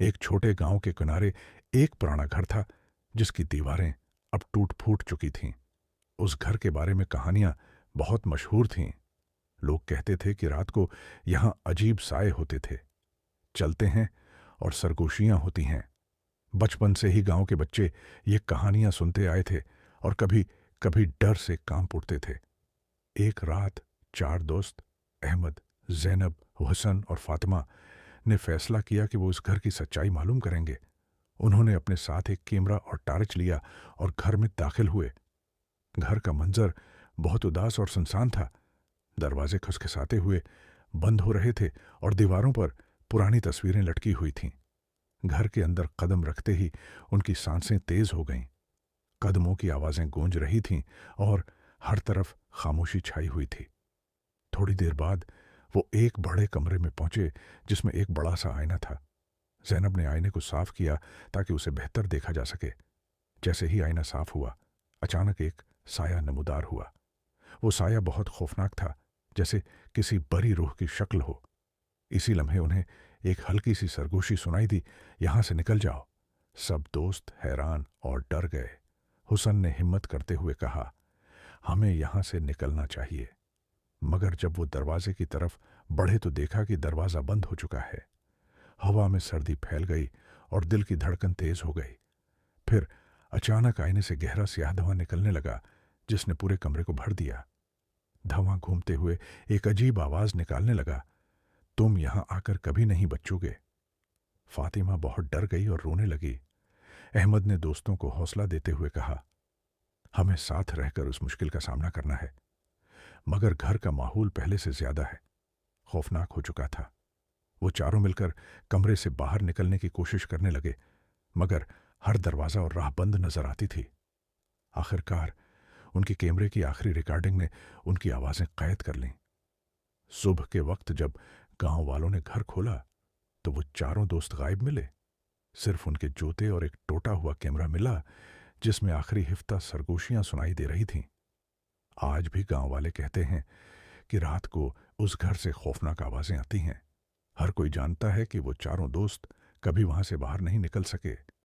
एक छोटे गांव के किनारे एक पुराना घर था जिसकी दीवारें अब टूट फूट चुकी थीं। उस घर के बारे में कहानियां बहुत मशहूर थीं। लोग कहते थे कि रात को यहां अजीब साए होते थे, चलते हैं और सरगोशियां होती हैं। बचपन से ही गांव के बच्चे ये कहानियां सुनते आए थे और कभी कभी डर से कांप उठते थे। एक रात चार दोस्त अहमद, जैनब, हुसन और फातिमा ने फैसला किया कि वो उस घर की सच्चाई मालूम करेंगे। उन्होंने अपने साथ एक कैमरा और टार्च लिया और घर में दाखिल हुए। घर का मंजर बहुत उदास और सुनसान था। दरवाजे खसखसाते हुए बंद हो रहे थे और दीवारों पर पुरानी तस्वीरें लटकी हुई थीं। घर के अंदर कदम रखते ही उनकी सांसें तेज हो गईं। कदमों की आवाजें गूंज रही थीं और हर तरफ खामोशी छाई हुई थी। थोड़ी देर बाद वो एक बड़े कमरे में पहुंचे जिसमें एक बड़ा सा आईना था। जैनब ने आईने को साफ किया ताकि उसे बेहतर देखा जा सके। जैसे ही आईना साफ हुआ, अचानक एक साया नमूदार हुआ। वो साया बहुत खौफनाक था, जैसे किसी बड़ी रूह की शक्ल हो। इसी लम्हे उन्हें एक हल्की सी सरगोशी सुनाई दी, यहां से निकल जाओ। सब दोस्त हैरान और डर गए। हुसन ने हिम्मत करते हुए कहा, हमें यहां से निकलना चाहिए। मगर जब वो दरवाजे की तरफ बढ़े तो देखा कि दरवाजा बंद हो चुका है। हवा में सर्दी फैल गई और दिल की धड़कन तेज हो गई। फिर अचानक आईने से गहरा स्याह धुआं निकलने लगा, जिसने पूरे कमरे को भर दिया। धुआं घूमते हुए एक अजीब आवाज निकालने लगा, तुम यहां आकर कभी नहीं बचोगे। फातिमा बहुत डर गई और रोने लगी। अहमद ने दोस्तों को हौसला देते हुए कहा, हमें साथ रहकर उस मुश्किल का सामना करना है। मगर घर का माहौल पहले से ज्यादा है खौफनाक हो चुका था। वो चारों मिलकर कमरे से बाहर निकलने की कोशिश करने लगे, मगर हर दरवाजा और राह बंद नजर आती थी। आखिरकार उनकी कैमरे की आखिरी रिकॉर्डिंग ने उनकी आवाजें कैद कर लीं। सुबह के वक्त जब गांव वालों ने घर खोला तो वो चारों दोस्त गायब मिले। सिर्फ उनके जूते और एक टूटा हुआ कैमरा मिला जिसमें आखिरी हिफ्ता सरगोशियां सुनाई दे रही थीं। आज भी गांव वाले कहते हैं कि रात को उस घर से खौफनाक आवाजें आती हैं। हर कोई जानता है कि वो चारों दोस्त कभी वहां से बाहर नहीं निकल सके।